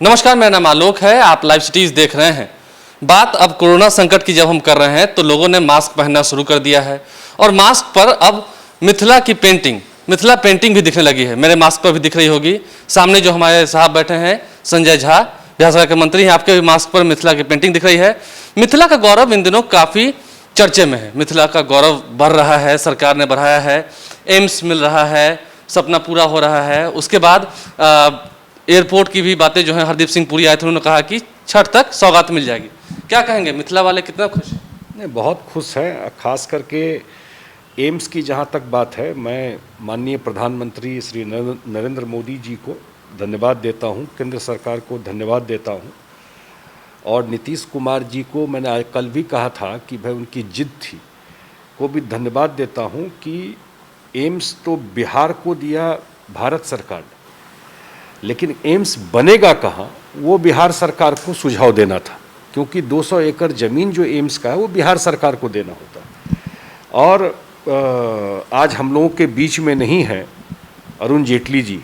नमस्कार, मेरा नाम आलोक है। आप लाइव सिटीज देख रहे हैं। बात अब कोरोना संकट की जब हम कर रहे हैं तो लोगों ने मास्क पहनना शुरू कर दिया है और मास्क पर अब मिथिला की पेंटिंग, मिथिला पेंटिंग भी दिखने लगी है। मेरे मास्क पर भी दिख रही होगी। सामने जो हमारे साहब बैठे हैं, संजय झा, बिहार सरकार के मंत्री हैं, आपके भी मास्क पर मिथिला की पेंटिंग दिख रही है। मिथिला का गौरव इन दिनों काफ़ी चर्चे में है। मिथिला का गौरव बढ़ रहा है, सरकार ने बढ़ाया है, एम्स मिल रहा है, सपना पूरा हो रहा है। उसके बाद एयरपोर्ट की भी बातें जो है, हरदीप सिंह पुरी आए थे, उन्होंने कहा कि छठ तक सौगात मिल जाएगी। क्या कहेंगे, मिथिला वाले कितना खुश हैं? नहीं, बहुत खुश हैं। खास करके एम्स की जहाँ तक बात है, मैं माननीय प्रधानमंत्री श्री नरेंद्र मोदी जी को धन्यवाद देता हूँ, केंद्र सरकार को धन्यवाद देता हूँ और नीतीश कुमार जी को मैंने आज कल भी कहा था कि भाई उनकी जिद थी, को भी धन्यवाद देता हूँ कि एम्स तो बिहार को दिया भारत सरकार ने, लेकिन एम्स बनेगा कहाँ वो बिहार सरकार को सुझाव देना था, क्योंकि 200 एकड़ ज़मीन जो एम्स का है वो बिहार सरकार को देना होता है। और आज हम लोगों के बीच में नहीं है अरुण जेटली जी,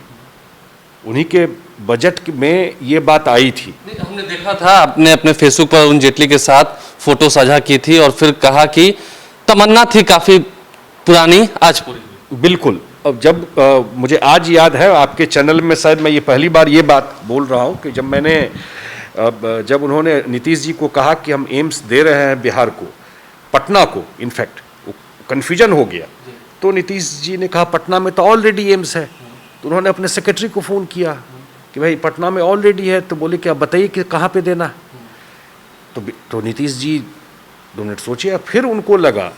उन्हीं के बजट में ये बात आई थी। हमने देखा था, आपने अपने फेसबुक पर अरुण जेटली के साथ फोटो साझा की थी और फिर कहा कि तमन्ना थी काफ़ी पुरानी, आज पूरी। बिल्कुल। अब जब मुझे आज याद है, आपके चैनल में शायद मैं ये पहली बार ये बात बोल रहा हूँ कि जब उन्होंने नीतीश जी को कहा कि हम एम्स दे रहे हैं बिहार को, पटना को, इनफैक्ट कन्फ्यूजन हो गया, तो नीतीश जी ने कहा पटना में तो ऑलरेडी एम्स है। तो उन्होंने अपने सेक्रेटरी को फ़ोन किया कि भाई पटना में ऑलरेडी है, तो बोले कि आप बताइए कि कहाँ पे देना। तो नीतीश जी 2 मिनट सोचे, फिर उनको लगा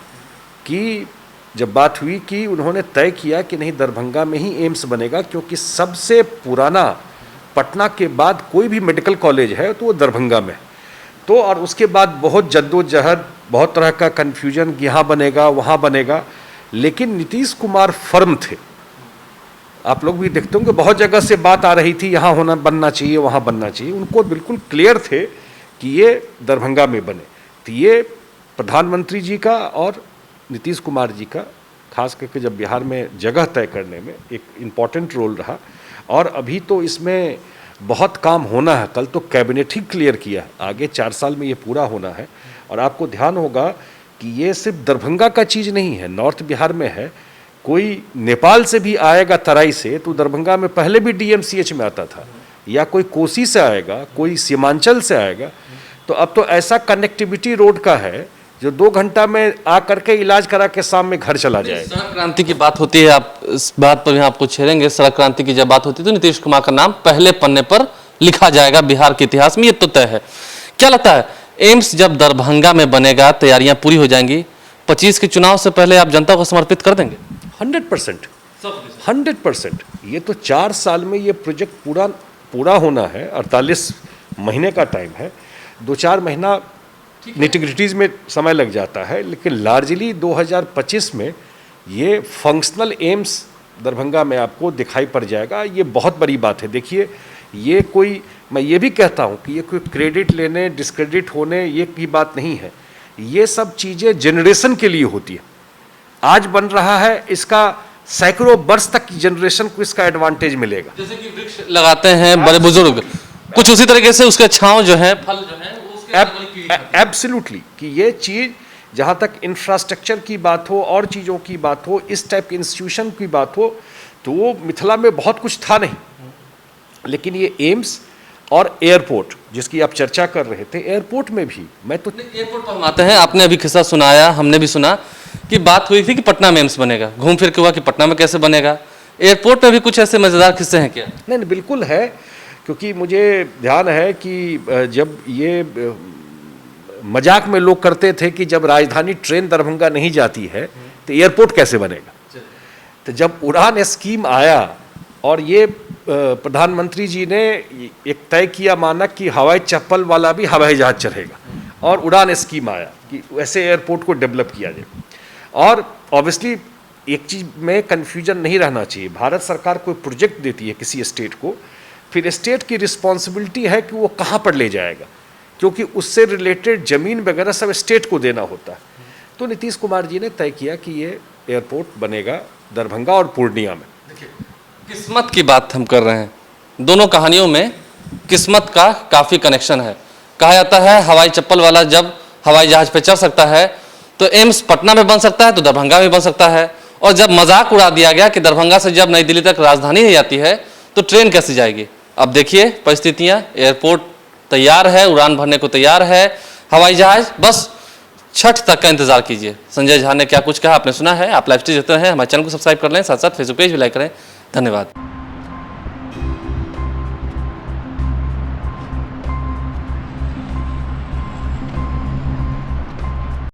कि जब बात हुई कि उन्होंने तय किया कि नहीं, दरभंगा में ही एम्स बनेगा, क्योंकि सबसे पुराना पटना के बाद कोई भी मेडिकल कॉलेज है तो वो दरभंगा में। तो और उसके बाद बहुत जद्दोजहद, बहुत तरह का कन्फ्यूजन, यहाँ बनेगा वहाँ बनेगा, लेकिन नीतीश कुमार फर्म थे। आप लोग भी देखते होंगे, बहुत जगह से बात आ रही थी यहाँ होना, बनना चाहिए, वहाँ बनना चाहिए। उनको बिल्कुल क्लियर थे कि ये दरभंगा में बने। तो ये प्रधानमंत्री जी का और नीतीश कुमार जी का, खास करके जब बिहार में जगह तय करने में, एक इम्पॉर्टेंट रोल रहा। और अभी तो इसमें बहुत काम होना है। कल तो कैबिनेट ही क्लियर किया, आगे 4 साल में ये पूरा होना है। और आपको ध्यान होगा कि ये सिर्फ दरभंगा का चीज़ नहीं है, नॉर्थ बिहार में है। कोई नेपाल से भी आएगा तराई से, तो दरभंगा में पहले भी DMCH में आता था, या कोई कोसी से आएगा, कोई सीमांचल से आएगा। तो अब तो ऐसा कनेक्टिविटी रोड का है जो 2 घंटा में आ करके इलाज करा के शाम में घर चला जाएगा। सड़क क्रांति की बात होती है, आप इस बात पर भी आपको छेड़ेंगे। सड़क क्रांति की जब बात होती है तो नीतीश कुमार का नाम पहले पन्ने पर लिखा जाएगा बिहार के इतिहास में, ये तो तय है। क्या लगता है, एम्स जब दरभंगा में बनेगा, तैयारियां पूरी हो जाएंगी, 25 के चुनाव से पहले आप जनता को समर्पित कर देंगे? 100%। ये तो 4 साल में ये प्रोजेक्ट पूरा होना है। 48 महीने का टाइम है, 2-4 महीना निटिग्रिटीज़ में समय लग जाता है, लेकिन लार्जली 2025 में ये फंक्शनल एम्स दरभंगा में आपको दिखाई पड़ जाएगा। ये बहुत बड़ी बात है। देखिए, ये कोई, मैं ये भी कहता हूँ कि ये कोई क्रेडिट लेने, डिस्क्रेडिट होने ये की बात नहीं है। ये सब चीज़ें जनरेशन के लिए होती है। आज बन रहा है, इसका सैकड़ों वर्ष तक की जनरेशन को इसका एडवांटेज मिलेगा। जैसे कि वृक्ष लगाते हैं बड़े बुजुर्ग, कुछ उसी तरीके से उसका छांव जो है, फल जो है, एब्सोल्युटली, कि ये चीज़ जहाँ तक इंफ्रास्ट्रक्चर की बात हो और चीज़ों की बात हो, इस टाइप के इंस्टीट्यूशन की बात हो, तो वो मिथिला में बहुत कुछ था नहीं। लेकिन ये एम्स और एयरपोर्ट जिसकी आप चर्चा कर रहे थे, एयरपोर्ट में भी मैं तो एयरपोर्ट पर हम आते हैं। आपने अभी किस्सा सुनाया, हमने भी सुना कि बात हुई थी कि पटना में एम्स बनेगा, घूम फिर के हुआ कि पटना में कैसे बनेगा। एयरपोर्ट में भी कुछ ऐसे मजेदार किस्से हैं क्या? नहीं, बिल्कुल है, क्योंकि मुझे ध्यान है कि जब ये मजाक में लोग करते थे कि जब राजधानी ट्रेन दरभंगा नहीं जाती है तो एयरपोर्ट कैसे बनेगा। तो जब उड़ान स्कीम आया और ये प्रधानमंत्री जी ने एक तय किया मानक कि हवाई चप्पल वाला भी हवाई जहाज चढ़ेगा, और उड़ान स्कीम आया कि वैसे एयरपोर्ट को डेवलप किया जाए। और ऑब्वियसली एक चीज़ में कन्फ्यूजन नहीं रहना चाहिए, भारत सरकार कोई प्रोजेक्ट देती है किसी स्टेट को, फिर स्टेट की रिस्पॉन्सिबिलिटी है कि वो कहाँ पर ले जाएगा, क्योंकि उससे रिलेटेड ज़मीन वगैरह सब स्टेट को देना होता है। तो नीतीश कुमार जी ने तय किया कि ये एयरपोर्ट बनेगा दरभंगा और पूर्णिया में। किस्मत की बात हम कर रहे हैं, दोनों कहानियों में किस्मत का काफ़ी कनेक्शन है। कहा जाता है हवाई चप्पल वाला जब हवाई जहाज पे चढ़ सकता है तो एम्स पटना में बन सकता है तो दरभंगा में बन सकता है। और जब मजाक उड़ा दिया गया कि दरभंगा से जब नई दिल्ली तक राजधानी नहीं आती है तो ट्रेन कैसे जाएगी। अब देखिए परिस्थितियाँ, एयरपोर्ट तैयार है, उड़ान भरने को तैयार है हवाई जहाज, बस छठ तक का इंतजार कीजिए। संजय झा ने क्या कुछ कहा आपने सुना है। आप लाइव स्ट्रीम देखते हैं, हमारे चैनल को सब्सक्राइब कर लें, साथ साथ फेसबुक पेज भी लाइक करें। धन्यवाद।